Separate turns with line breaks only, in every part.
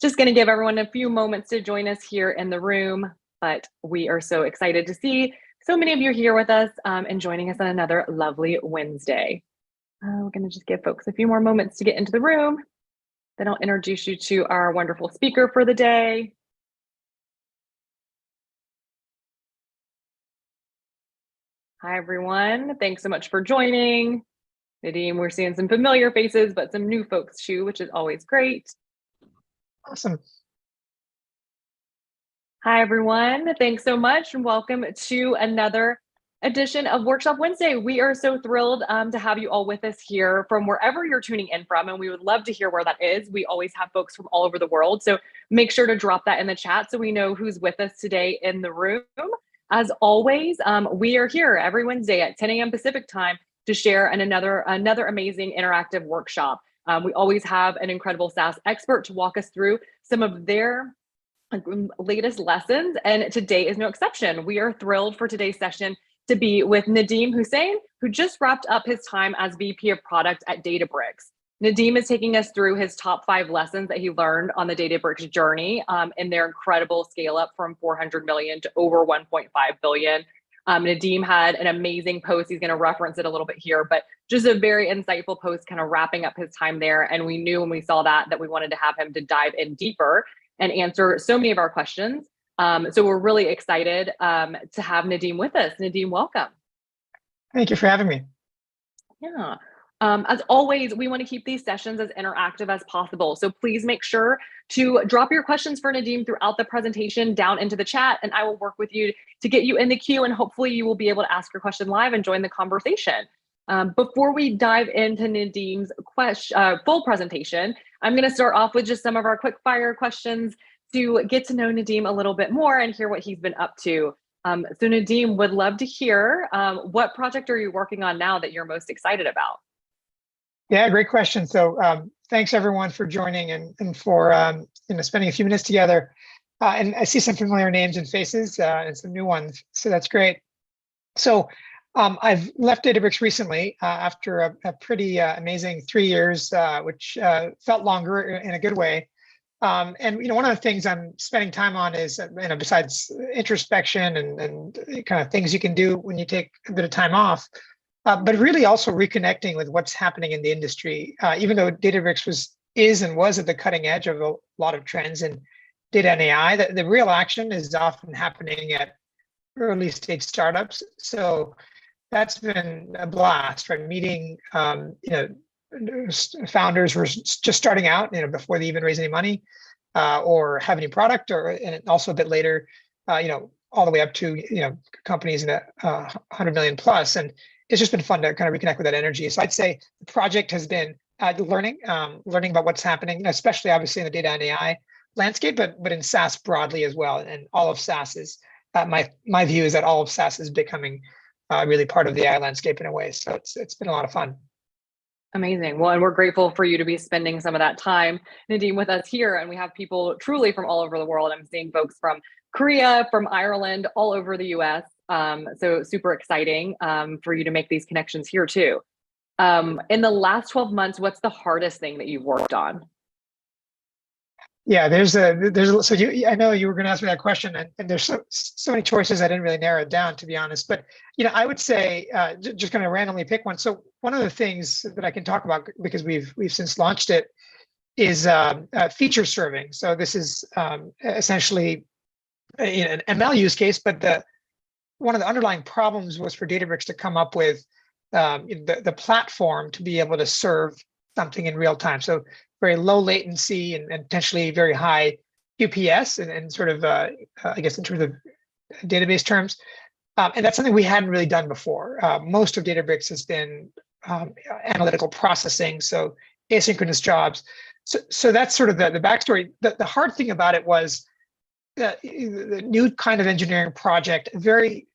Just going to give everyone a few moments to join us here in the room, but we are so excited to see so many of you here with us and joining us on another lovely Wednesday. We're going to just give folks a few more moments to get into the room. Then I'll introduce you to our wonderful speaker for the day. Hi, everyone. Thanks so much for joining. Nadim, we're seeing some familiar faces, but some new folks too, which is always great.
Awesome.
Hi, everyone. Thanks so much and welcome to another edition of Workshop Wednesday. We are so thrilled to have you all with us here from wherever you're tuning in from, and we would love to hear where that is. We always have folks from all over the world, so make sure to drop that in the chat so we know who's with us today in the room. As always, we are here every Wednesday at 10 a.m. Pacific time to share another amazing interactive workshop. We always have an incredible SaaS expert to walk us through some of their latest lessons, and today is no exception. We are thrilled for today's session to be with Nadim Hossain, who just wrapped up his time as VP of Product at Databricks. Nadim is taking us through his top 5 lessons that he learned on the Databricks Journey in their incredible scale up from 400 million to over 1.5 billion. Nadim had an amazing post. He's going to reference it a little bit here, but just a very insightful post kind of wrapping up his time there. And we knew when we saw that we wanted to have him to dive in deeper and answer so many of our questions. So we're really excited to have Nadim with us. Nadim, welcome.
Thank you for having me.
Yeah. As always, we want to keep these sessions as interactive as possible. So please make sure to drop your questions for Nadim throughout the presentation down into the chat, and I will work with you to get you in the queue, and hopefully you will be able to ask your question live and join the conversation. Before we dive into Nadim's full presentation, I'm going to start off with just some of our quick fire questions to get to know Nadim a little bit more and hear what he's been up to. So Nadim, would love to hear what project are you working on now that you're most excited about?
Yeah, great question. So thanks everyone for joining and for spending a few minutes together. And I see some familiar names and faces and some new ones, so that's great. So I've left Databricks recently after a pretty amazing 3 years, which felt longer in a good way. And one of the things I'm spending time on is, besides introspection and kind of things you can do when you take a bit of time off, but really also reconnecting with what's happening in the industry. Even though Databricks is and was at the cutting edge of a lot of trends in data and AI, the real action is often happening at early stage startups. So that's been a blast, right? Meeting founders who are just starting out, before they even raise any money or have any product, and also a bit later, all the way up to companies in 100 million plus. And it's just been fun to kind of reconnect with that energy. So I'd say the project has been learning about what's happening, especially obviously in the data and AI landscape, but in SaaS broadly as well. And all of SaaS is, my view is that all of SaaS is becoming really part of the AI landscape in a way. So it's been a lot of fun.
Amazing. Well, and we're grateful for you to be spending some of that time, Nadim, with us here. And we have people truly from all over the world. I'm seeing folks from Korea, from Ireland, all over the US. So super exciting for you to make these connections here too. In the last 12 months, what's the hardest thing that you've worked on?
Yeah, so I know you were going to ask me that question, and there's so many choices. I didn't really narrow it down, to be honest. But I would say just going to randomly pick one. So one of the things that I can talk about, because we've since launched it, is feature serving. So this is essentially an ML use case, but one of the underlying problems was for Databricks to come up with the platform to be able to serve something in real time. So very low latency and potentially very high QPS and sort of, I guess, in terms of database terms. And that's something we hadn't really done before. Most of Databricks has been analytical processing, so asynchronous jobs. So that's sort of the backstory. The hard thing about it was the new kind of engineering project, a very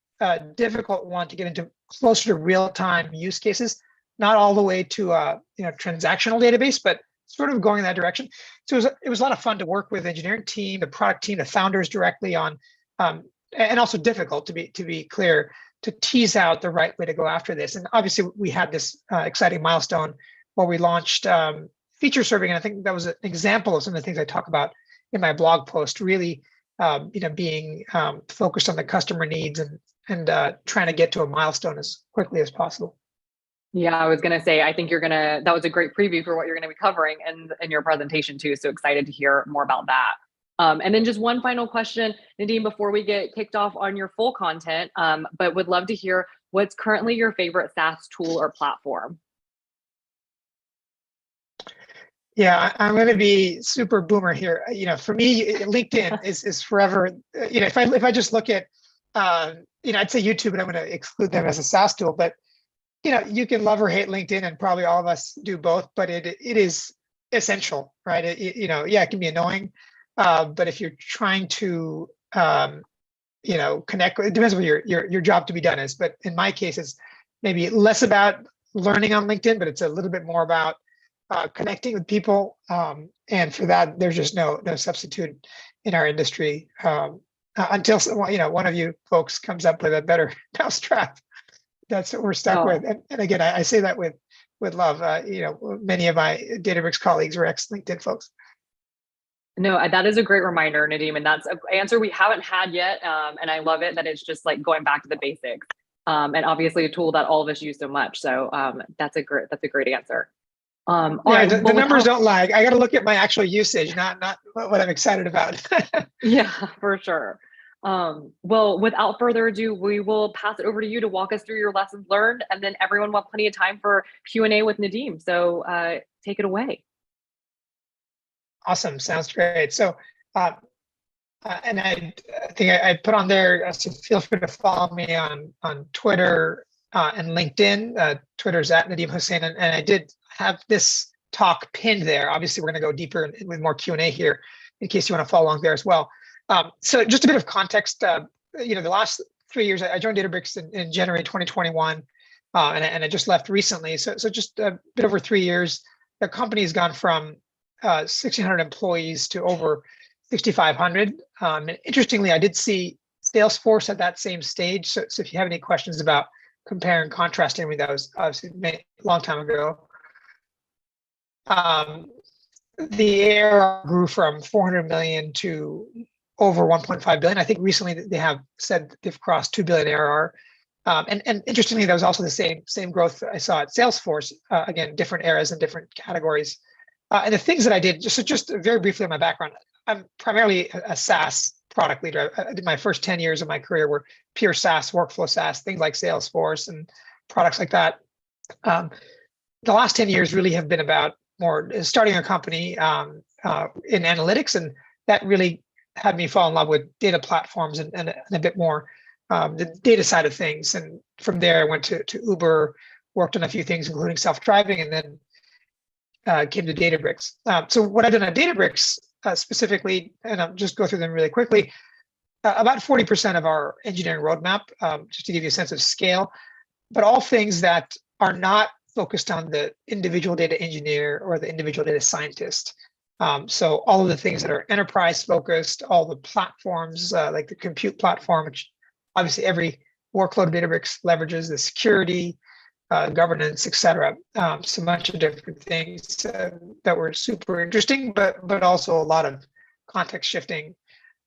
difficult one to get into closer to real-time use cases, not all the way to a transactional database, but sort of going in that direction. So it was a lot of fun to work with the engineering team, the product team, the founders directly on, and also difficult to be clear, to tease out the right way to go after this. And obviously we had this exciting milestone where we launched feature serving, and I think that was an example of some of the things I talk about in my blog post, really, being focused on the customer needs and trying to get to a milestone as quickly as possible.
Yeah, I was gonna say, I think that was a great preview for what you're gonna be covering in your presentation too. So excited to hear more about that. And then just one final question, Nadim, before we get kicked off on your full content, but would love to hear what's currently your favorite SaaS tool or platform.
Yeah, I'm going to be super boomer here. For me, LinkedIn is forever. If I just look at, I'd say YouTube, and I'm going to exclude them as a SaaS tool. But you can love or hate LinkedIn, and probably all of us do both. But it is essential, right? It can be annoying, but if you're trying to, connect, it depends what your job to be done is. But in my case, it's maybe less about learning on LinkedIn, but it's a little bit more about connecting with people, and for that, there's just no substitute in our industry until one of you folks comes up with a better mousetrap. That's what we're stuck with. And again, I say that with love. Many of my Databricks colleagues are ex-LinkedIn folks.
No, that is a great reminder, Nadim, and that's an answer we haven't had yet. And I love it that it's just like going back to the basics, and obviously a tool that all of us use so much. So that's a great answer.
The numbers don't lie. I got to look at my actual usage, not what I'm excited about.
Yeah, for sure. Well, without further ado, we will pass it over to you to walk us through your lessons learned, and then everyone will have plenty of time for Q&A with Nadim. So take it away.
Awesome. Sounds great. So, and I think I put on there, so feel free to follow me on Twitter and LinkedIn. Twitter's at Nadim Hossain, and I did have this talk pinned there. Obviously, we're going to go deeper with more Q&A here in case you want to follow along there as well. So just a bit of context, the last 3 years, I joined Databricks in January 2021, and I just left recently. So just a bit over 3 years, the company has gone from 1,600 employees to over 6,500. And interestingly, I did see Salesforce at that same stage. So if you have any questions about compare and contrasting, that was obviously a long time ago. The ARR grew from 400 million to over 1.5 billion. I think recently they have said they've crossed 2 billion ARR. And interestingly, that was also the same growth I saw at Salesforce. Again, different eras and different categories. And the things that I did, just very briefly on my background, I'm primarily a SaaS product leader. I did my first 10 years of my career were pure SaaS, workflow SaaS, things like Salesforce and products like that. The last 10 years really have been about more starting a company in analytics, and that really had me fall in love with data platforms and a bit more the data side of things. And from there, I went to Uber, worked on a few things, including self-driving, and then came to Databricks. So what I've done at Databricks specifically, and I'll just go through them really quickly, about 40% of our engineering roadmap, just to give you a sense of scale, but all things that are not focused on the individual data engineer or the individual data scientist. So all of the things that are enterprise focused, all the platforms like the compute platform, which obviously every workload of Databricks leverages, the security, governance, et cetera. So much of different things that were super interesting, but also a lot of context shifting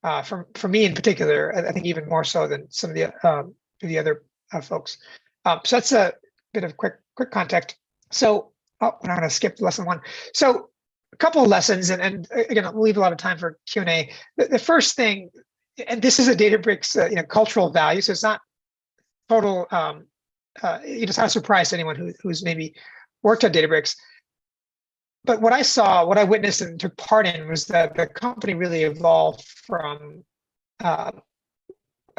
for me in particular. I think even more so than some of the other folks. So that's a bit of quick context. So I'm going to skip lesson one. So a couple of lessons, and again, I'll leave a lot of time for Q&A. The first thing, and this is a Databricks cultural value, so it's not total. It's not a surprise to anyone who's maybe worked at Databricks. But what I saw, what I witnessed and took part in was that the company really evolved from a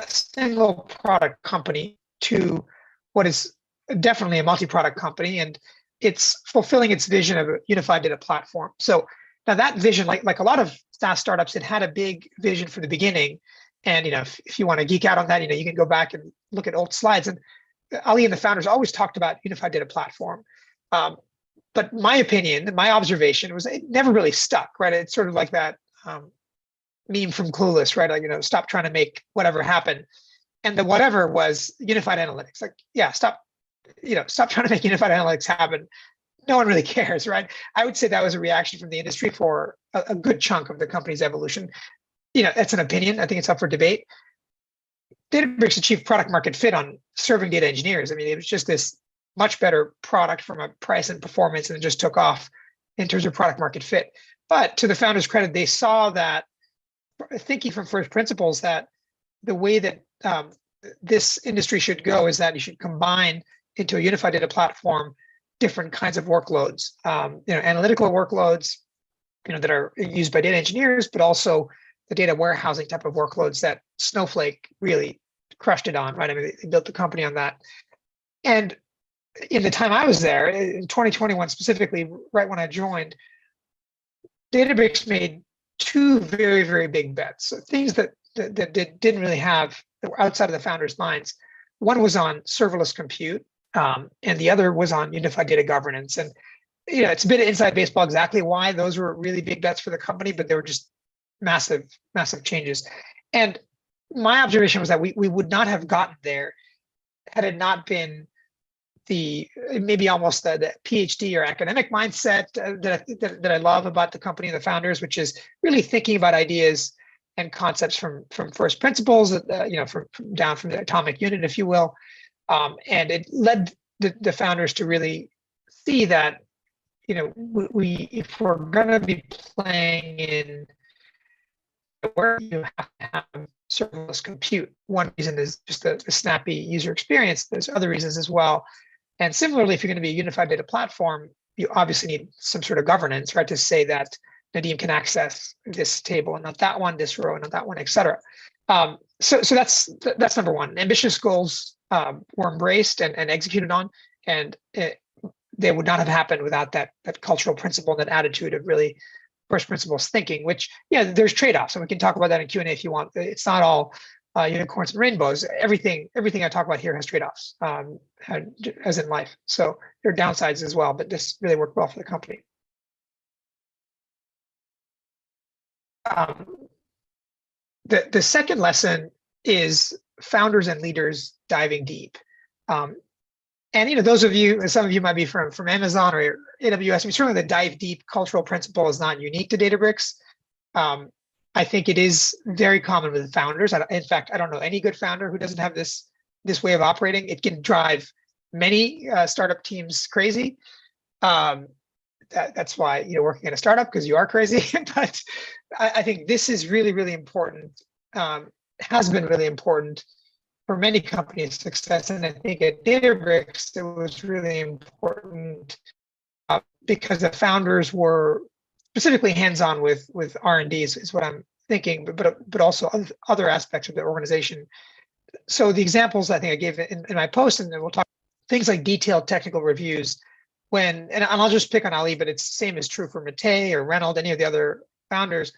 single product company to what is definitely a multi-product company, and it's fulfilling its vision of a unified data platform. So now that vision, like a lot of SaaS startups, it had a big vision from the beginning. And if you want to geek out on that, you can go back and look at old slides. And Ali and the founders always talked about unified data platform. But my opinion, my observation was it never really stuck, right? It's sort of like that meme from Clueless, right? Like, stop trying to make whatever happen. And the whatever was unified analytics. Like, yeah, stop trying to make unified analytics happen. no one really cares, right? I would say that was a reaction from the industry for a good chunk of the company's evolution. That's an opinion. I think it's up for debate. Databricks achieved product market fit on serving data engineers. I mean, it was just this much better product from a price and performance, and it just took off in terms of product market fit. But to the founders' credit, they saw that, thinking from first principles, that the way that this industry should go is that you should combine into a unified data platform different kinds of workloads, analytical workloads, that are used by data engineers, but also the data warehousing type of workloads that Snowflake really crushed it on, right? I mean, they built the company on that. And in the time I was there, in 2021 specifically, right when I joined, Databricks made two very, very big bets. So things that didn't really have, that were outside of the founders' minds. One was on serverless compute, and the other was on unified data governance. And it's a bit of inside baseball exactly why those were really big bets for the company, but they were just massive, massive changes. And my observation was that we would not have gotten there had it not been maybe almost the PhD or academic mindset that I love about the company and the founders, which is really thinking about ideas and concepts from first principles, from down from the atomic unit, if you will. And it led the founders to really see that, if we're going to be playing in where you have to have serverless compute, one reason is just the snappy user experience. There's other reasons as well. And similarly, if you're going to be a unified data platform, you obviously need some sort of governance, right? To say that Nadim can access this table and not that one, this row and not that one, et cetera. So that's number one. Ambitious goals were embraced and executed on, and they would not have happened without that cultural principle and that attitude of really first principles thinking, which, there's trade-offs, and we can talk about that in Q&A if you want. It's not all unicorns and rainbows. Everything I talk about here has trade-offs, as in life. So there are downsides as well, but this really worked well for the company. The second lesson is founders and leaders diving deep. And those of you, some of you might be from Amazon or AWS. I mean, certainly the dive deep cultural principle is not unique to Databricks. I think it is very common with founders. In fact, I don't know any good founder who doesn't have this way of operating. It can drive many startup teams crazy. That's why working at a startup, because you are crazy. But I think this is really, really important. Has been really important for many companies' success, and I think at Databricks it was really important because the founders were specifically hands-on with R&D is what I'm thinking, but also other aspects of the organization. So the examples I think I gave in my post, and then we'll talk things like detailed technical reviews. And I'll just pick on Ali, but it's the same is true for Matei or Reynolds, any of the other founders.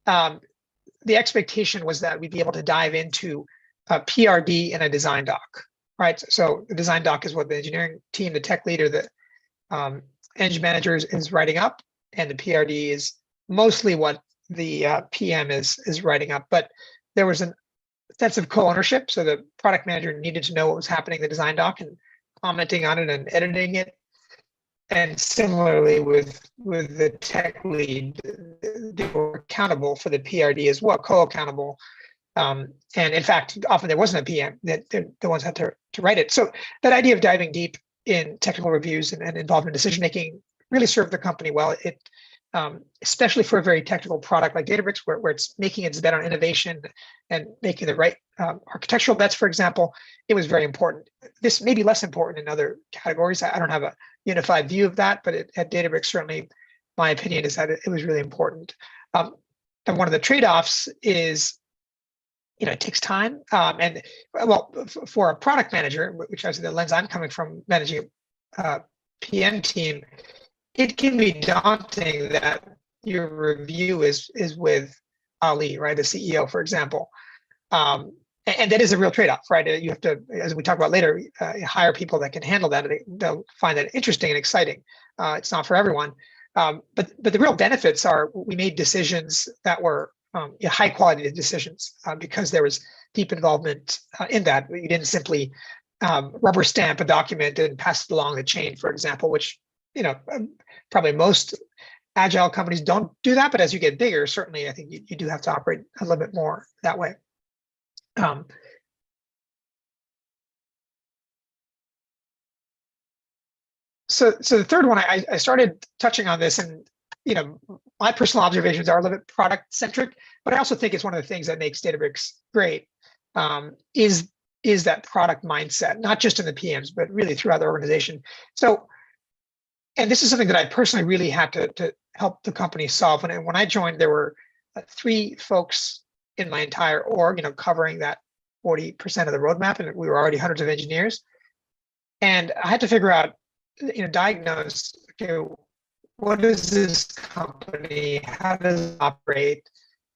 The expectation was that we'd be able to dive into a PRD and a design doc, right? So the design doc is what the engineering team, the tech leader, the engine manager is writing up, and the PRD is mostly what the PM is writing up. But there was a sense of co-ownership, so the product manager needed to know what was happening in the design doc and commenting on it and editing it. And similarly with the tech lead, they were accountable for the PRD as well, co-accountable. And in fact, often there wasn't a PM, that the ones had to write it. So that idea of diving deep in technical reviews and involvement in decision-making really served the company well. It, especially for a very technical product like Databricks, where it's making its bet on innovation and making the right architectural bets, for example, it was very important. This may be less important in other categories. I don't have a unified view of that, but at Databricks, certainly my opinion is that it was really important. And one of the trade-offs is, it takes time. And well, for a product manager, which is the lens I'm coming from, managing a PM team, it can be daunting that your review is with Ali, right, the CEO, for example. And that is a real trade-off, right? You have to, as we talk about later, hire people that can handle that. They'll find that interesting and exciting. It's not for everyone. But the real benefits are we made decisions that were high quality decisions because there was deep involvement in that. You didn't simply rubber stamp a document and pass it along the chain, for example, which probably most agile companies don't do that, but as you get bigger, certainly I think you do have to operate a little bit more that way. So the third one, I started touching on this, and my personal observations are a little bit product centric, but I also think it's one of the things that makes Databricks great, is that product mindset, not just in the PMs, but really throughout the organization. So, and this is something that I personally really had to help the company solve. When I joined, there were 3 folks in my entire org, covering that 40% of the roadmap, and we were already hundreds of engineers. And I had to figure out, diagnose, okay, what is this company? How does it operate?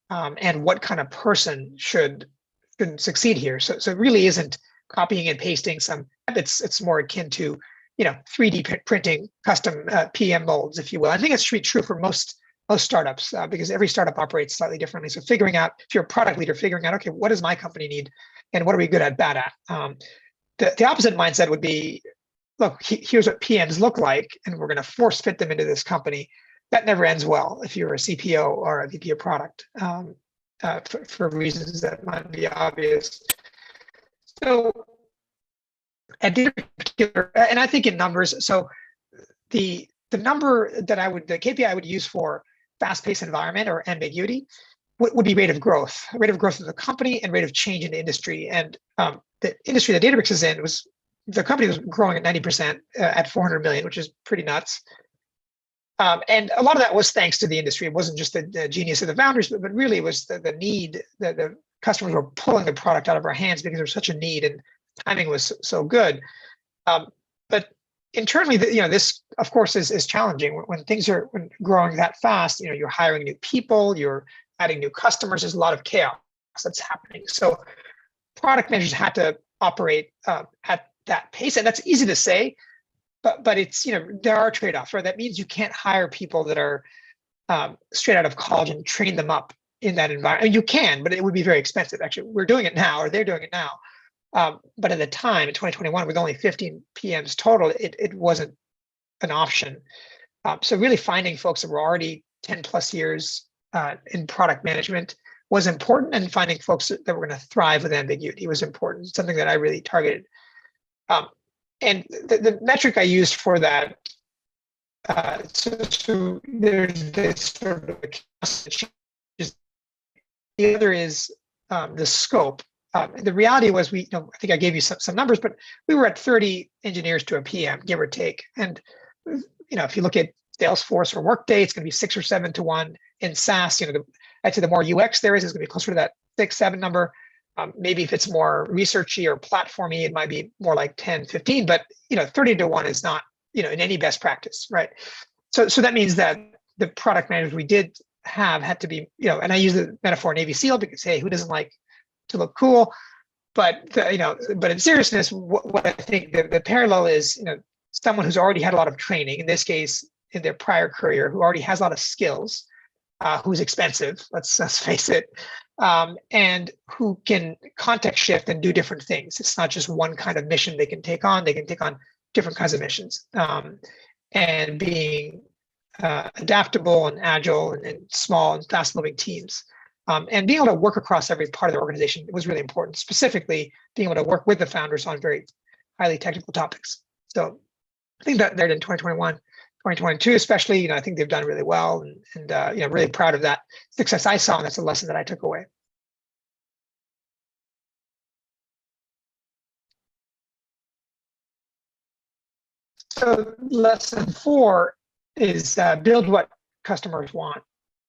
And what kind of person should succeed here? So it really isn't copying and pasting some. It's more akin to 3D printing custom PM molds, if you will. I think it's true for most startups, because every startup operates slightly differently. So figuring out, if you're a product leader, figuring out, okay, what does my company need, and what are we good at, bad at? The opposite mindset would be, look, here's what PMs look like, and we're going to force fit them into this company. That never ends well if you're a CPO or a VP of product, for reasons that might be obvious. So at Databricks in particular, and I think in numbers, so the number that the KPI I would use for fast-paced environment or ambiguity would be rate of growth of the company and rate of change in the industry. And the industry that Databricks is in the company was growing at 90% at 400 million, which is pretty nuts. And a lot of that was thanks to the industry. It wasn't just the genius of the founders, but really it was the need that the customers were pulling the product out of our hands because there was such a need, and timing was so good. But internally, this of course is challenging when things are growing that fast. You're hiring new people, you're adding new customers. There's a lot of chaos that's happening. So product managers had to operate at that pace, and that's easy to say, but it's there are trade-offs, right? That means you can't hire people that are straight out of college and train them up in that environment. I mean, you can, but it would be very expensive. Actually, we're doing it now, or they're doing it now. But at the time, in 2021, with only 15 PMs total, it wasn't an option. So really finding folks that were already 10 plus years in product management was important, and finding folks that were going to thrive with ambiguity was important, something that I really targeted. And the metric I used for that, so there's this sort of the other is the scope. The reality was I think I gave you some numbers, but we were at 30 engineers to a PM, give or take. And if you look at Salesforce or Workday, it's going to be 6 or 7 to 1. In SaaS, I'd say the more UX there is going to be closer to that 6, 7 number. Maybe if it's more researchy or platformy, it might be more like 10, 15, but 30 to 1 is not, in any best practice, right? So that means that the product managers we did have had to be, and I use the metaphor Navy SEAL because, hey, who doesn't like to look cool? But but in seriousness, what I think the parallel is, someone who's already had a lot of training, in this case, in their prior career, who already has a lot of skills, who's expensive, let's face it, and who can context shift and do different things. It's not just one kind of mission they can take on. They can take on different kinds of missions, and being adaptable and agile and small and fast-moving teams. And being able to work across every part of the organization was really important, specifically being able to work with the founders on very highly technical topics. So I think that there in 2021, 2022, especially, I think they've done really well, and really proud of that success I saw, and that's a lesson that I took away. So lesson 4 is build what customers want.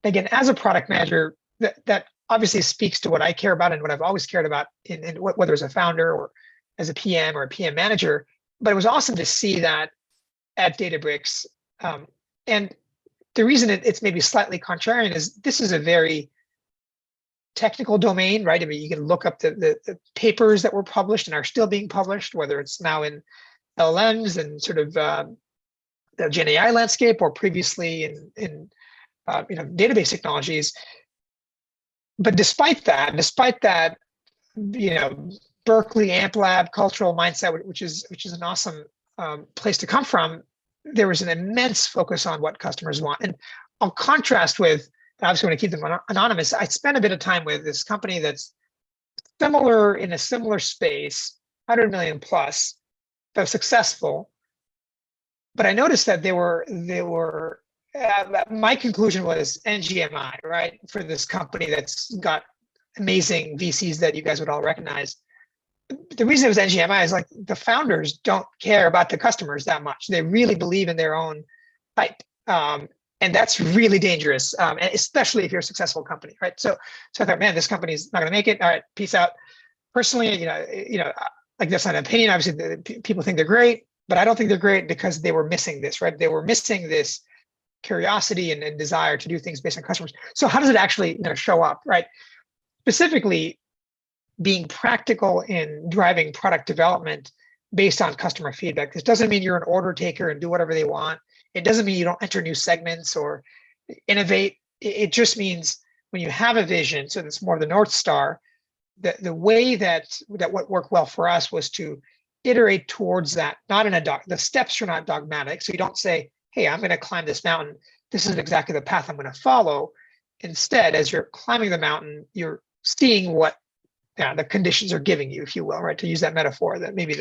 Again, as a product manager, that obviously speaks to what I care about and what I've always cared about in whether as a founder or as a PM or a PM manager. But it was awesome to see that at Databricks. And the reason it's maybe slightly contrarian is this is a very technical domain, right? I mean, you can look up the papers that were published and are still being published, whether it's now in LLMs and sort of the Gen AI landscape, or previously in database technologies. But despite that, Berkeley, AMP Lab, cultural mindset, which is an awesome place to come from, there was an immense focus on what customers want. And I'll contrast with, I obviously want to keep them anonymous. I spent a bit of time with this company that's similar in a similar space, 100 million plus, that was successful. But I noticed that my conclusion was NGMI, right? For this company that's got amazing VCs that you guys would all recognize. The reason it was NGMI is like the founders don't care about the customers that much. They really believe in their own hype. And that's really dangerous, and especially if you're a successful company, right? So I thought, man, this company's not going to make it. All right, peace out. Personally, like that's not an opinion. Obviously, people think they're great, but I don't think they're great because they were missing this, right? They were missing this curiosity and desire to do things based on customers. So how does it actually show up, right? Specifically, being practical in driving product development based on customer feedback. This doesn't mean you're an order taker and do whatever they want. It doesn't mean you don't enter new segments or innovate. It just means when you have a vision, so that's more of the North Star, the way that what worked well for us was to iterate towards that, not in the steps are not dogmatic. So you don't say, hey, I'm going to climb this mountain. This is exactly the path I'm going to follow. Instead, as you're climbing the mountain, you're seeing what the conditions are giving you, if you will, right? To use that metaphor, that maybe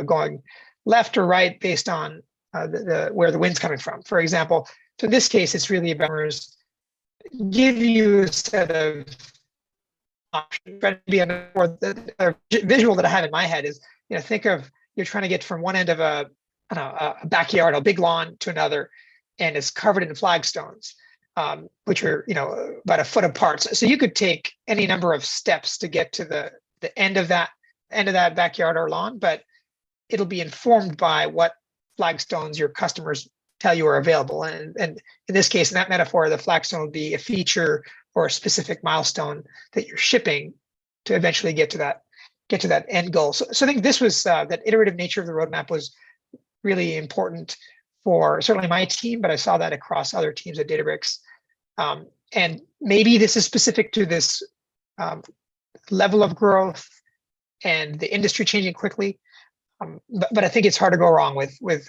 going left or right based on where the wind's coming from. For example, so in this case, it's really about give you a set of options. A visual that I have in my head is, think of you're trying to get from one end of a backyard, a big lawn, to another, and it's covered in flagstones, which are about a foot apart. So you could take any number of steps to get to the end of that backyard or lawn, but it'll be informed by what flagstones your customers tell you are available. And in this case, in that metaphor, the flagstone would be a feature or a specific milestone that you're shipping to eventually get to that end goal. So I think this was that iterative nature of the roadmap was really important for certainly my team, but I saw that across other teams at Databricks. And maybe this is specific to this level of growth and the industry changing quickly. But I think it's hard to go wrong with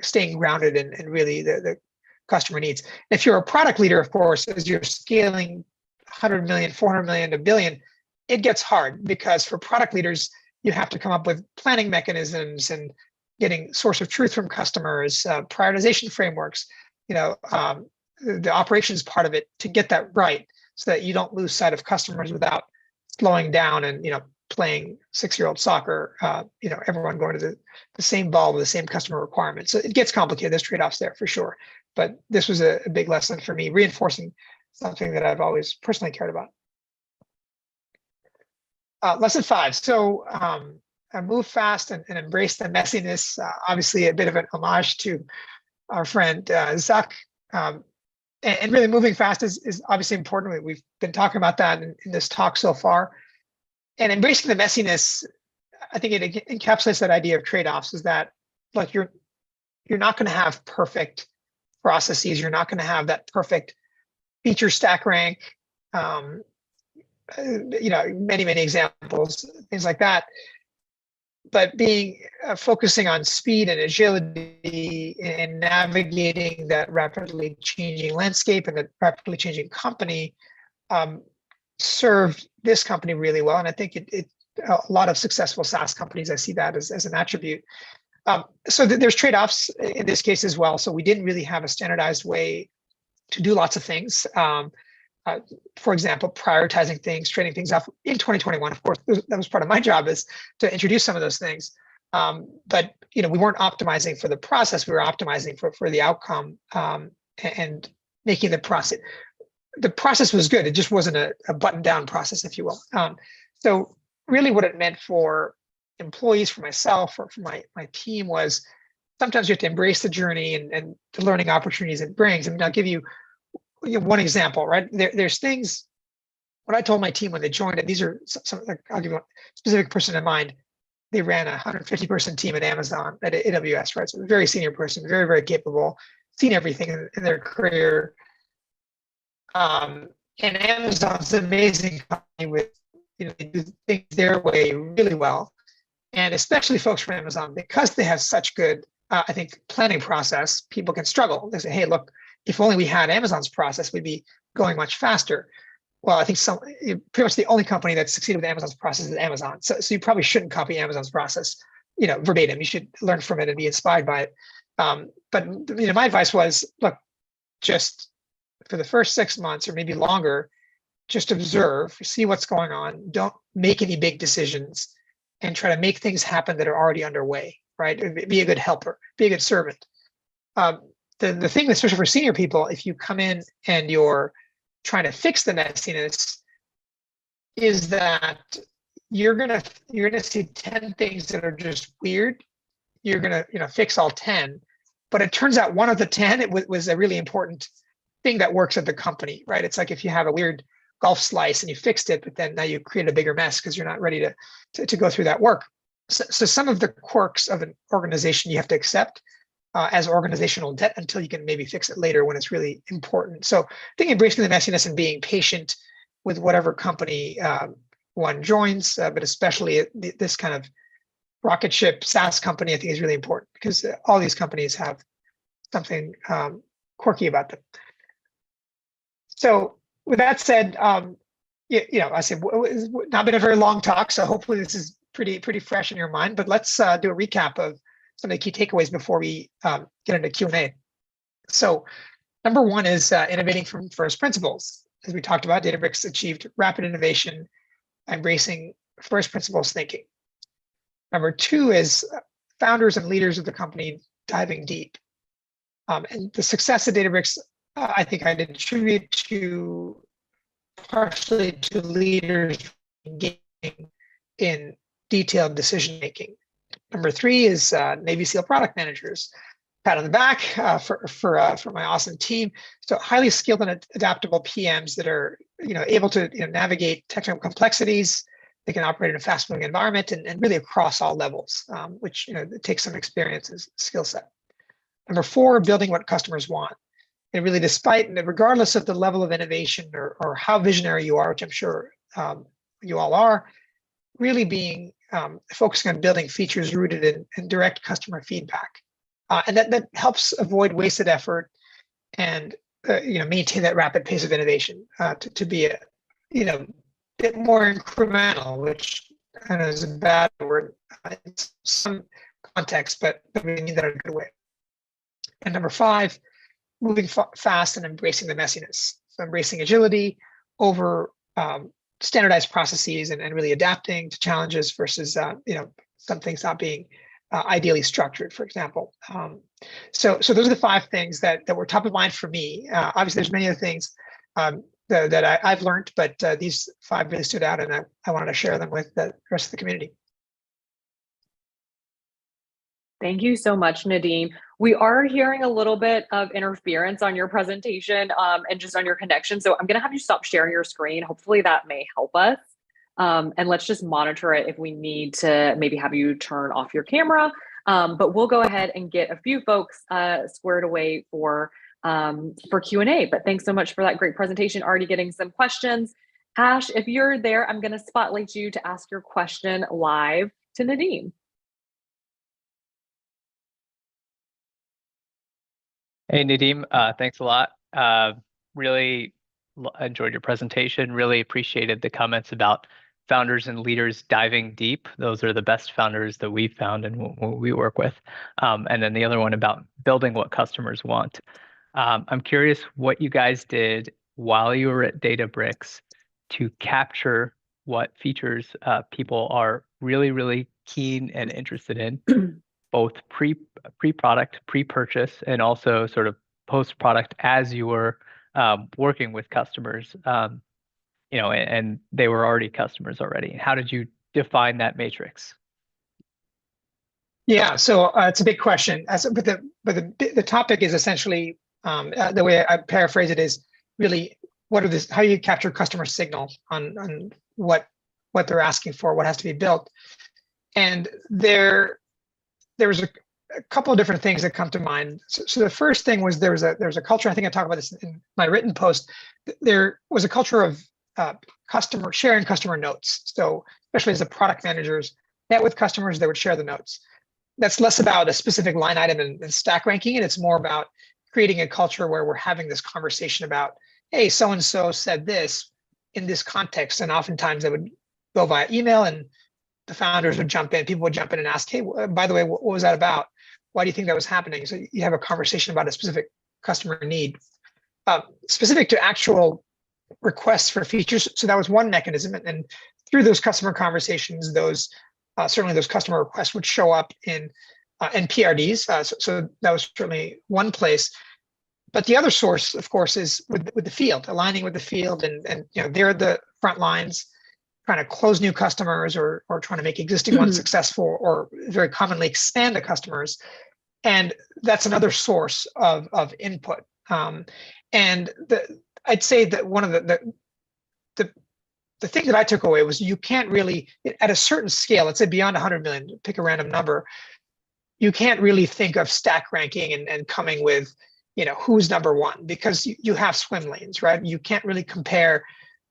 staying grounded and really the customer needs. If you're a product leader, of course, as you're scaling 100 million, 400 million to billion, it gets hard because for product leaders, you have to come up with planning mechanisms and getting source of truth from customers, prioritization frameworks, the operations part of it to get that right so that you don't lose sight of customers without slowing down and, playing 6-year-old soccer, everyone going to the same ball with the same customer requirements. So it gets complicated. There's trade-offs there for sure. But this was a big lesson for me, reinforcing something that I've always personally cared about. Lesson 5. So I move fast and embrace the messiness. Obviously, a bit of an homage to our friend Zach. And really moving fast is obviously important. We've been talking about that in this talk so far. And embracing the messiness, I think it encapsulates that idea of trade-offs, is that like you're not going to have perfect processes. You're not going to have that perfect feature stack rank. Many examples, things like that. But focusing on speed and agility and navigating that rapidly changing landscape and the rapidly changing company served this company really well. And I think a lot of successful SaaS companies, I see that as an attribute. So there's trade-offs in this case as well. So we didn't really have a standardized way to do lots of things. For example, prioritizing things, trading things off in 2021. Of course, that was part of my job, is to introduce some of those things. But we weren't optimizing for the process; we were optimizing for the outcome and making the process. The process was good; it just wasn't a button-down process, if you will. So really, what it meant for employees, for myself, or for my team was sometimes you have to embrace the journey and the learning opportunities it brings. I mean, I'll give you one example, right? There's things, what I told my team when they joined it, these are some I'll give you a specific person in mind. They ran a 150-person team at Amazon, at AWS, right? So a very senior person, very, very capable, seen everything in their career. And Amazon's an amazing company with, they do things their way really well. And especially folks from Amazon, because they have such good I think, planning process, people can struggle. They say, hey, look, if only we had Amazon's process, we'd be going much faster. Well, I think pretty much the only company that's succeeded with Amazon's process is Amazon. So you probably shouldn't copy Amazon's process, verbatim. You should learn from it and be inspired by it. But my advice was, look, just for the first 6 months or maybe longer, just observe, see what's going on. Don't make any big decisions, and try to make things happen that are already underway. Right? Be a good helper, be a good servant. The thing, especially for senior people, if you come in and you're trying to fix the messiness, is that you're gonna see 10 things that are just weird. You're gonna fix all 10, but it turns out one of the 10 was a really important thing that works at the company, right? It's like if you have a weird golf slice and you fixed it, but then now you create a bigger mess because you're not ready to go through that work. So some of the quirks of an organization you have to accept as organizational debt until you can maybe fix it later when it's really important. So I think embracing the messiness and being patient with whatever company one joins, but especially this kind of rocket ship SaaS company, I think is really important because all these companies have something quirky about them. So with that said, I said it's not been a very long talk, so hopefully this is pretty fresh in your mind. But let's do a recap of some of the key takeaways before we get into Q&A. So number one is innovating from first principles. As we talked about, Databricks achieved rapid innovation, embracing first principles thinking. Number two is founders and leaders of the company diving deep. And the success of Databricks, I think I'd attribute partially to leaders engaging in detailed decision making. Number three is Navy SEAL product managers. Pat on the back for my awesome team. So highly skilled and adaptable PMs that are able to navigate technical complexities. They can operate in a fast-moving environment and really across all levels, which it takes some experience and skill set. Number four, building what customers want. And really, regardless of the level of innovation or how visionary you are, which I'm sure you all are, really being focusing on building features rooted in direct customer feedback. And that helps avoid wasted effort and maintain that rapid pace of innovation to be a bit more incremental, which kind of is a bad word in some context, but we mean that in a good way. And number five, moving fast and embracing the messiness. So embracing agility over standardized processes and really adapting to challenges versus some things not being ideally structured, for example. So those are the five things that were top of mind for me. Obviously, there's many other things that I've learned, but these five really stood out, and I wanted to share them with the rest of the community.
Thank you so much, Nadim. We are hearing a little bit of interference on your presentation and just on your connection. So I'm going to have you stop sharing your screen. Hopefully that may help us. And let's just monitor it if we need to maybe have you turn off your camera. But we'll go ahead and get a few folks squared away for Q&A. But thanks so much for that great presentation. Already getting some questions. Ash, if you're there, I'm going to spotlight you to ask your question live to Nadim.
Hey, Nadim, thanks a lot. Really enjoyed your presentation. Really appreciated the comments about founders and leaders diving deep. Those are the best founders that we've found and what we work with. And then the other one about building what customers want. I'm curious what you guys did while you were at Databricks to capture what features people are really, really keen and interested in. Both pre-product, pre-purchase, and also sort of post-product as you were working with customers, and they were already customers already. How did you define that matrix?
Yeah, so it's a big question. But the topic is essentially the way I paraphrase it is really how do you capture customer signal on what they're asking for, what has to be built, and there was a couple of different things that come to mind. So the first thing was there was a culture. I think I talked about this in my written post. There was a culture of sharing customer notes. So especially as the product managers met with customers, they would share the notes. that's less about a specific line item and stack ranking, and it's more about creating a culture where we're having this conversation about, hey, so and so said this in this context, and oftentimes it would go via email, and the founders would jump in. People would jump in and ask, hey, by the way, what was that about? Why do you think that was happening? So you have a conversation about a specific customer need, specific to actual requests for features. So that was one mechanism, and through those customer conversations, those certainly those customer requests would show up in PRDs. So that was certainly one place. But the other source, of course, is with the field, aligning with the field, and they're the front lines, trying to close new customers or trying to make existing ones successful, or very commonly expand the customers. And that's another source of input. And I'd say that one of the thing that I took away was you can't really, at a certain scale, let's say beyond 100 million, pick a random number, you can't really think of stack ranking and coming with, who's number one, because you have swim lanes, right? You can't really compare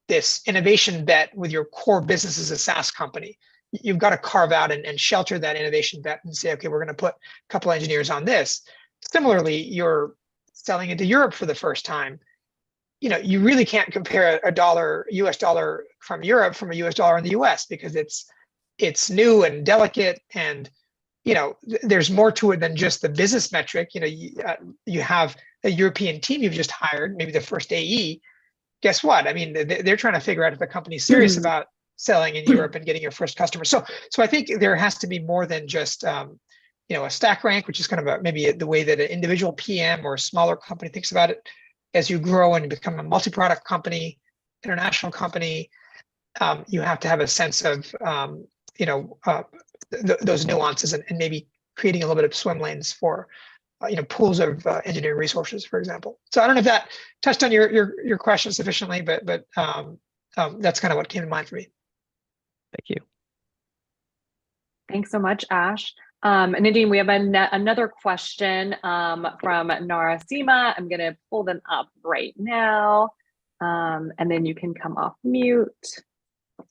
this innovation bet with your core business as a SaaS company. You've got to carve out and shelter that innovation bet and say, okay, we're going to put a couple engineers on this. Similarly, you're selling into Europe for the first time. You really can't compare a US dollar from Europe from a US dollar in the US, because it's new and delicate, and there's more to it than just the business metric. You have a European team you've just hired, maybe the first AE. Guess what? I mean, they're trying to figure out if the company's serious about selling in Europe and getting your first customer. So I think there has to be more than just a stack rank, which is kind of maybe the way that an individual PM or a smaller company thinks about it. As you grow and become a multi-product company, international company, you have to have a sense of those nuances, and maybe creating a little bit of swim lanes for pools of engineering resources, for example. So I don't know if that touched on your question sufficiently, but that's kind of what came to mind for me.
Thank you.
Thanks so much, Ash. Nadim, we have another question from Narasima. I'm going to pull them up right now, and then you can come off mute.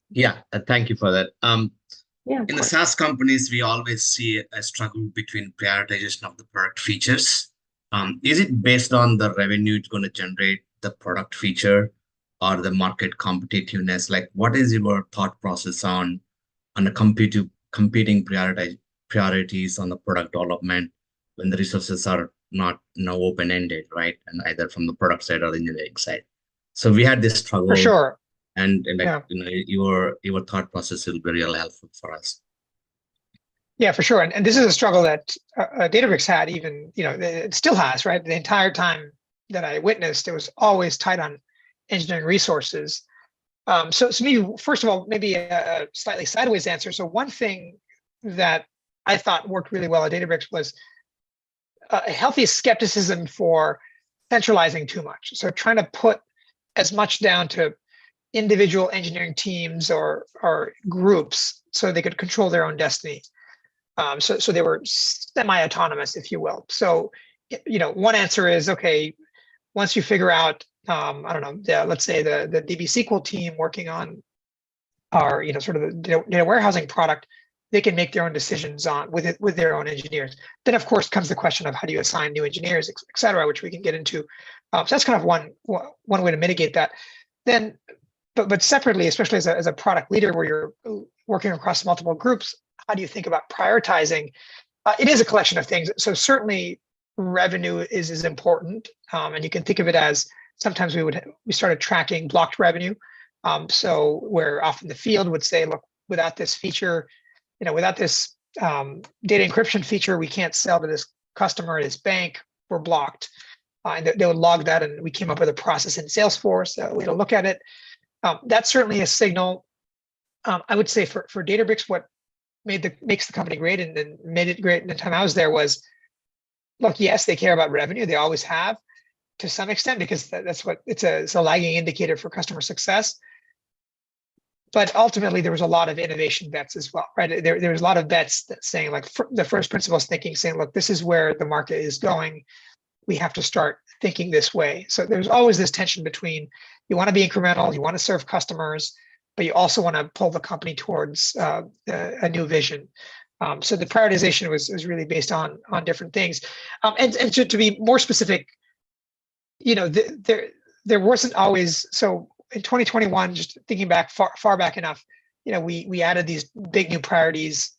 Yeah, thank you for that.
Yeah,
in the SaaS companies, we always see a struggle between prioritization of the product features. Is it based on the revenue it's going to generate, the product feature, or the market competitiveness? Like, what is your thought process on the competing priorities on the product development when the resources are not open-ended, right? And either from the product side or the engineering side. So we had this struggle.
For sure.
And your thought process will be real helpful for us.
Yeah, for sure. And this is a struggle that Databricks had, even, it still has, right? The entire time that I witnessed, it was always tight on engineering resources. So maybe, first of all, maybe a slightly sideways answer. So one thing that I thought worked really well at Databricks was a healthy skepticism for centralizing too much. So trying to put as much down to individual engineering teams or groups so they could control their own destiny. So they were semi-autonomous, if you will. So, one answer is, okay, once you figure out, I don't know, let's say the DB SQL team working on our, sort of the data warehousing product, they can make their own decisions with their own engineers. Then, of course, comes the question of how do you assign new engineers, et cetera, which we can get into. So that's kind of one way to mitigate that. Then, but separately, especially as a product leader where you're working across multiple groups, how do you think about prioritizing? It is a collection of things. So certainly revenue is important. And you can think of it as sometimes we started tracking blocked revenue. So where often the field would say, look, without this feature, without this data encryption feature, we can't sell to this customer at this bank, we're blocked. And they would log that, and we came up with a process in Salesforce. We had to look at it. That's certainly a signal. I would say for Databricks, what makes the company great and then made it great in the time I was there was, look, yes, they care about revenue. They always have to some extent, because that's what it's a lagging indicator for customer success. But ultimately, there was a lot of innovation bets as well, right? There was a lot of bets that saying, like, the first principles thinking, saying, look, this is where the market is going. We have to start thinking this way. So there's always this tension between you want to be incremental, you want to serve customers, but you also want to pull the company towards a new vision. So the prioritization was really based on different things. And to be more specific, there wasn't always, so in 2021, just thinking back far back enough, we added these big new priorities,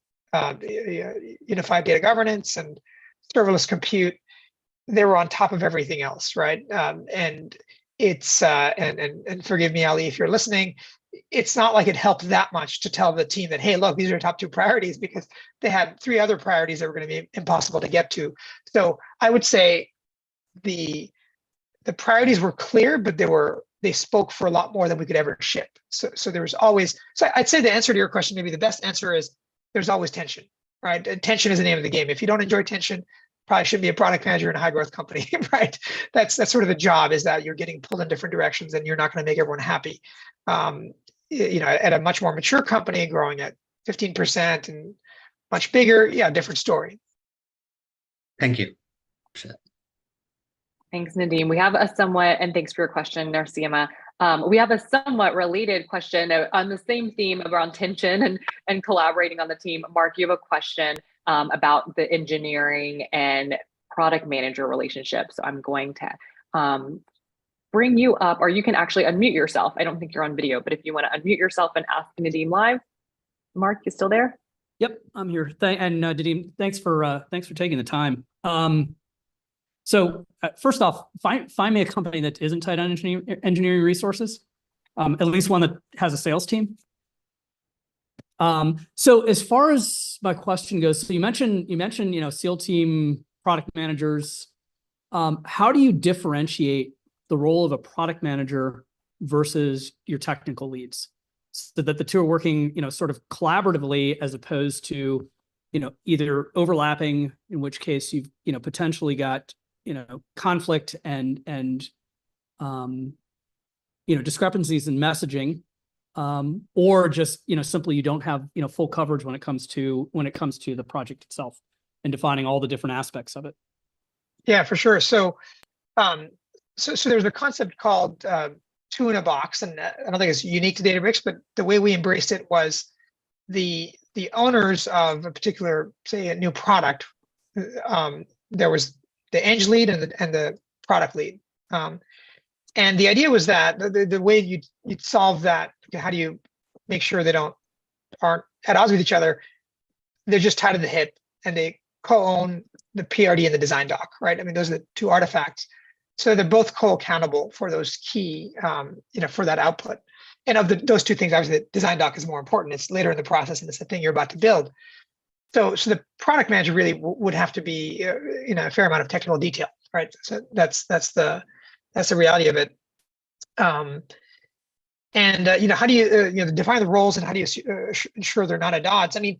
unified data governance and serverless compute. They were on top of everything else, right? And it's and forgive me, Ali, if you're listening, it's not like it helped that much to tell the team that, hey, look, these are top 2 priorities, because they had 3 other priorities that were going to be impossible to get to. So I would say the priorities were clear, but they spoke for a lot more than we could ever ship. So there was always, so I'd say the answer to your question, maybe the best answer is there's always tension, right? And tension is the name of the game. If you don't enjoy tension, probably shouldn't be a product manager in a high growth company, right? That's sort of the job, is that you're getting pulled in different directions and you're not going to make everyone happy. At a much more mature company growing at 15% and much bigger, yeah, different story.
Thank you.
Thanks, Nadim. We have a somewhat, and thanks for your question, Narsima. We have a somewhat related question on the same theme around tension and collaborating on the team. Mark, you have a question about the engineering and product manager relationship. So I'm going to bring you up, or you can actually unmute yourself. I don't think you're on video, but if you want to unmute yourself and ask Nadim live. Mark, you still there?
Yep, I'm here. And Nadim, thanks for taking the time. So first off, find me a company that isn't tight on engineering resources, at least one that has a sales team. So as far as my question goes, so you mentioned SEAL team product managers. How do you differentiate the role of a product manager versus your technical leads, so that the two are working, sort of collaboratively, as opposed to, either overlapping, in which case you've, potentially got, conflict and discrepancies in messaging, or just, simply you don't have, full coverage when it comes to the project itself and defining all the different aspects of it.
Yeah, for sure. So, so there's a concept called 2 in a box, and I don't think it's unique to Databricks, but the way we embraced it was the owners of a particular, say, a new product. There was the eng lead and the product lead, and the idea was that the way you'd solve that, how do you make sure they aren't at odds with each other? They're just tied to the hip, and they co-own the PRD and the design doc, right? I mean, those are the 2 artifacts. So they're both co-accountable for those key, for that output. And of those 2 things, obviously, the design doc is more important. It's later in the process, and it's the thing you're about to build. So the product manager really would have to be, a fair amount of technical detail, right? So that's the reality of it. How do you, define the roles, and how do you ensure they're not at odds? I mean,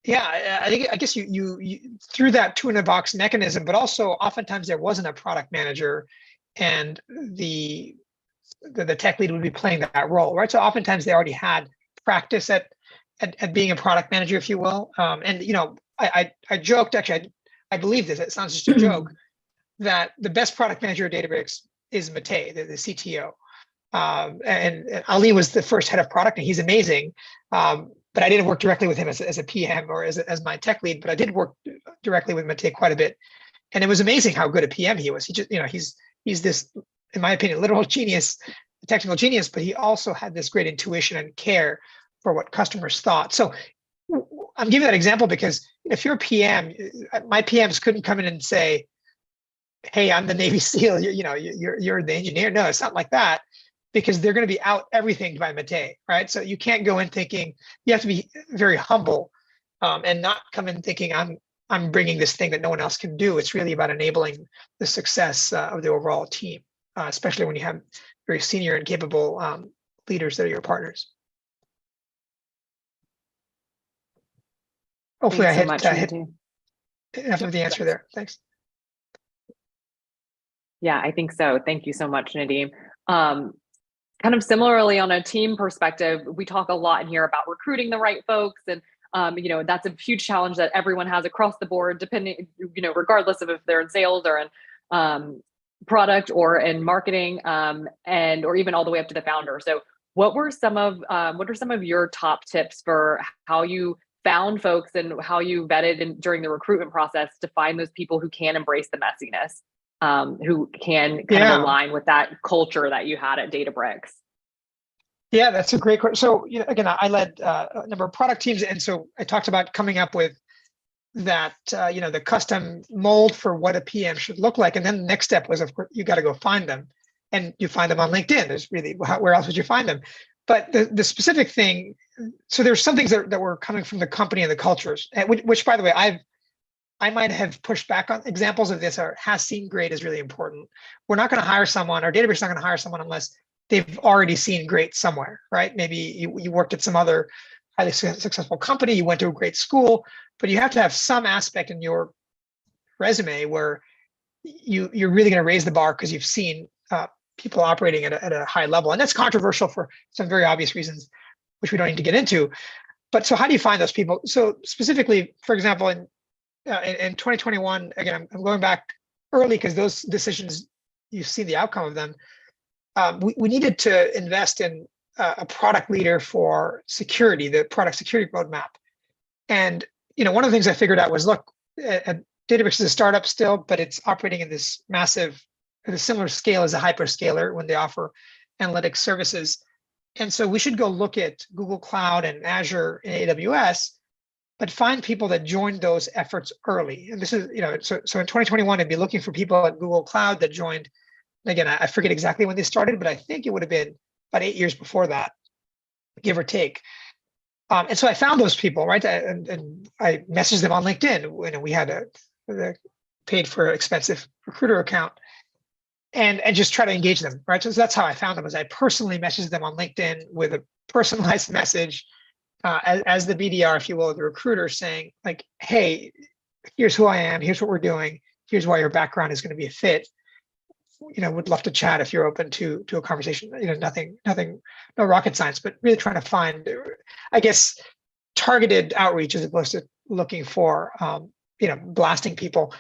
yeah, I guess you through that 2 in a box mechanism, but also oftentimes there wasn't a product manager, and the tech lead would be playing that role, right? So oftentimes they already had practice at being a product manager, if you will. I joked, actually, I believe this, it sounds just a joke, that the best product manager at Databricks is Mate, the CTO. And Ali was the first head of product, and he's amazing. But I didn't work directly with him as a PM or as my tech lead, but I did work directly with Mate quite a bit. And it was amazing how good a PM he was. He just, he's this, in my opinion, literal genius, technical genius, but he also had this great intuition and care for what customers thought. So I'm giving that example because if you're a PM, my PMs couldn't come in and say, hey, I'm the Navy SEAL, you're the engineer. No, it's not like that, because they're going to be out everything by Mate, right? So you can't go in thinking, you have to be very humble and not come in thinking I'm bringing this thing that no one else can do. It's really about enabling the success of the overall team, especially when you have very senior and capable leaders that are your partners. Hopefully
Thanks
I hit enough of the answer there. Thanks.
Yeah, I think so. Thank you so much, Nadim. Kind of similarly, on a team perspective, we talk a lot in here about recruiting the right folks, and that's a huge challenge that everyone has across the board, depending, regardless of if they're in sales or in product or in marketing, or even all the way up to the founder. So what are some of your top tips for how you found folks and how you vetted during the recruitment process to find those people who can embrace the messiness, who can kind of align with that culture that you had at Databricks.
Yeah, that's a great question. So, again, I led a number of product teams, and so I talked about coming up with that, the custom mold for what a PM should look like. And then the next step was, of course, you got to go find them, and you find them on LinkedIn. There's really, where else would you find them? But the specific thing, so there's some things that were coming from the company and the cultures, which by the way, I might have pushed back on. Examples of this are has seen great is really important. We're not going to hire someone, or Databricks is not going to hire someone unless they've already seen great somewhere, right? Maybe you worked at some other highly successful company, you went to a great school, but you have to have some aspect in your resume where you're really going to raise the bar because you've seen people operating at a high level. And that's controversial for some very obvious reasons, which we don't need to get into. But so how do you find those people? So specifically, for example, in 2021, again, I'm going back early because those decisions, you've seen the outcome of them. We needed to invest in a product leader for security, the product security roadmap. And one of the things I figured out was, look, Databricks is a startup still, but it's operating in this massive, at a similar scale as a hyperscaler when they offer analytics services. And so we should go look at Google Cloud and Azure and AWS, but find people that joined those efforts early. And this is, so in 2021, I'd be looking for people at Google Cloud that joined. Again, I forget exactly when they started, but I think it would have been about 8 years before that, give or take. And so I found those people, right? And I messaged them on LinkedIn. We had a paid for expensive recruiter account, and just try to engage them, right? So that's how I found them. Is I personally messaged them on LinkedIn with a personalized message as the BDR, if you will, the recruiter, saying like, "Hey, here's who I am. Here's what we're doing. Here's why your background is going to be a fit. Would love to chat if you're open to a conversation." Nothing, no rocket science, but really trying to find, I guess, targeted outreach as opposed to looking for, blasting people.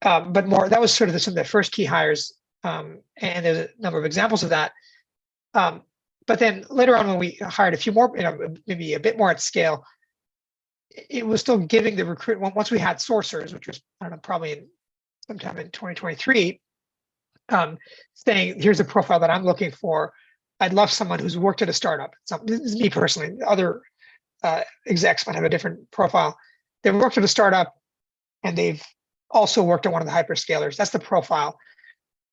But more, that was sort of some of the first key hires, and there's a number of examples of that. But then later on, when we hired a few more, maybe a bit more at scale, it was still giving the recruit. Once we had sourcers, which was, I don't know, probably sometime in 2023. Saying, here's a profile that I'm looking for. I'd love someone who's worked at a startup. This is me personally. Other execs might have a different profile. They've worked at a startup, and they've also worked at one of the hyperscalers. That's the profile.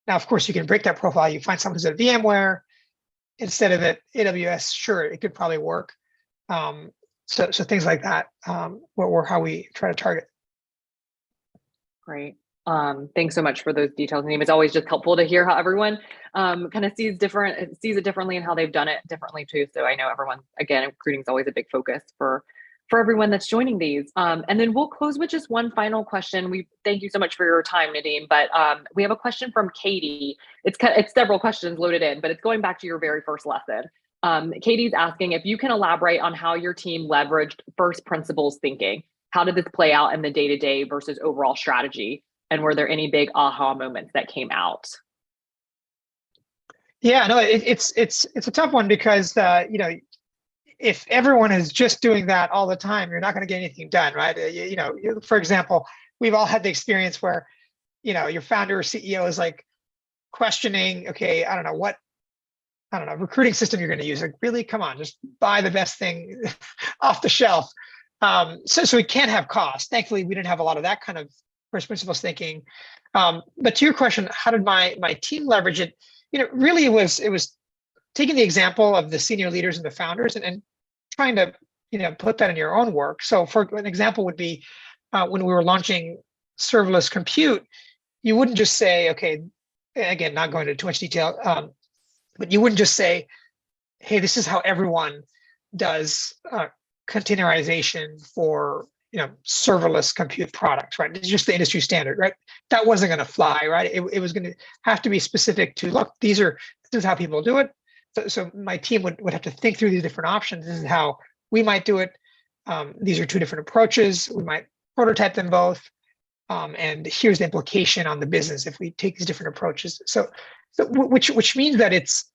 Now, of course, you can break that profile. You find someone who's at VMware instead of at AWS. Sure, it could probably work. So things like that were how we try to target.
Great. Thanks so much for those details, Nadim. It's always just helpful to hear how everyone kind of sees it differently and how they've done it differently too. So I know everyone, again, recruiting is always a big focus for everyone that's joining these. And then we'll close with just one final question. We thank you so much for your time, Nadim. But we have a question from Katie. It's several questions loaded in, but it's going back to your very first lesson. Katie's asking if you can elaborate on how your team leveraged first principles thinking. How did this play out in the day-to-day versus overall strategy? And were there any big aha moments that came out?
Yeah, no, it's a tough one because if everyone is just doing that all the time, you're not going to get anything done, right? For example, we've all had the experience where your founder or CEO is like questioning, okay, I don't know, recruiting system you're going to use. Like, really, come on, just buy the best thing off the shelf. So we can't have cost. Thankfully, we didn't have a lot of that kind of first principles thinking. But to your question, how did my team leverage it? Really it was taking the example of the senior leaders and the founders and trying to, put that in your own work. So for an example would be when we were launching serverless compute, you wouldn't just say, okay, again, not going into too much detail, but you wouldn't just say, hey, this is how everyone does containerization for serverless compute products, right? It's just the industry standard, right? That wasn't going to fly, right? It was going to have to be specific to, look, this is how people do it. So my team would have to think through these different options. This is how we might do it. These are two different approaches. We might prototype them both. And here's the implication on the business if we take these different approaches. So which means that it's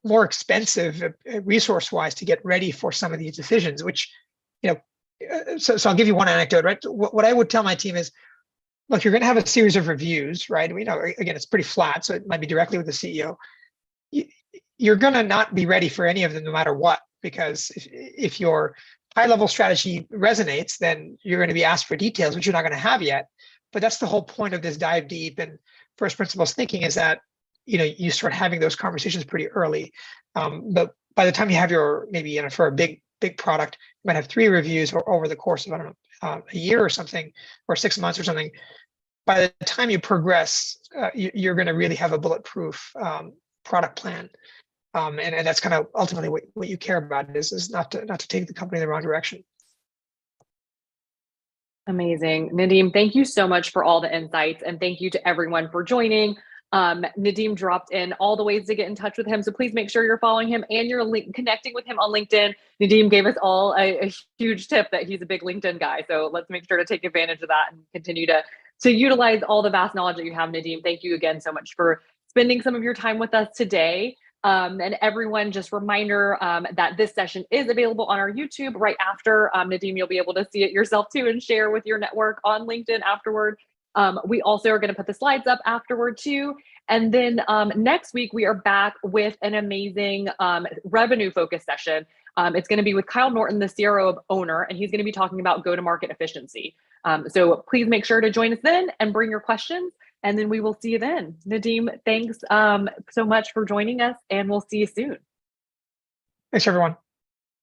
more expensive resource-wise to get ready for some of these decisions, which So I'll give you one anecdote, right? What I would tell my team is, look, you're going to have a series of reviews, right? We know, again, it's pretty flat, so it might be directly with the CEO. You're going to not be ready for any of them no matter what, because if your high-level strategy resonates, then you're going to be asked for details, which you're not going to have yet. But that's the whole point of this dive deep and first principles thinking, is that you start having those conversations pretty early. But by the time you have maybe for a big product, you might have 3 reviews over the course of, I don't know, a year or something, or 6 months or something. By the time you progress, you're going to really have a bulletproof product plan. And that's kind of ultimately what you care about, is not to take the company in the wrong direction.
Amazing. Nadim, thank you so much for all the insights, and thank you to everyone for joining. Nadim dropped in all the ways to get in touch with him, so please make sure you're following him and you're connecting with him on LinkedIn. Nadim gave us all a huge tip that he's a big LinkedIn guy, so let's make sure to take advantage of that and continue to utilize all the vast knowledge that you have, Nadim. Thank you again so much for spending some of your time with us today. And everyone, just reminder that this session is available on our YouTube right after. Nadim, you'll be able to see it yourself too and share with your network on LinkedIn afterward. We also are going to put the slides up afterward too. And then next week, we are back with an amazing revenue focused session. It's going to be with Kyle Norton, the CRO owner, and he's going to be talking about go-to-market efficiency. So please make sure to join us then and bring your questions. And then we will see you then. Nadim, thanks so much for joining us, and we'll see you soon.
Thanks, everyone.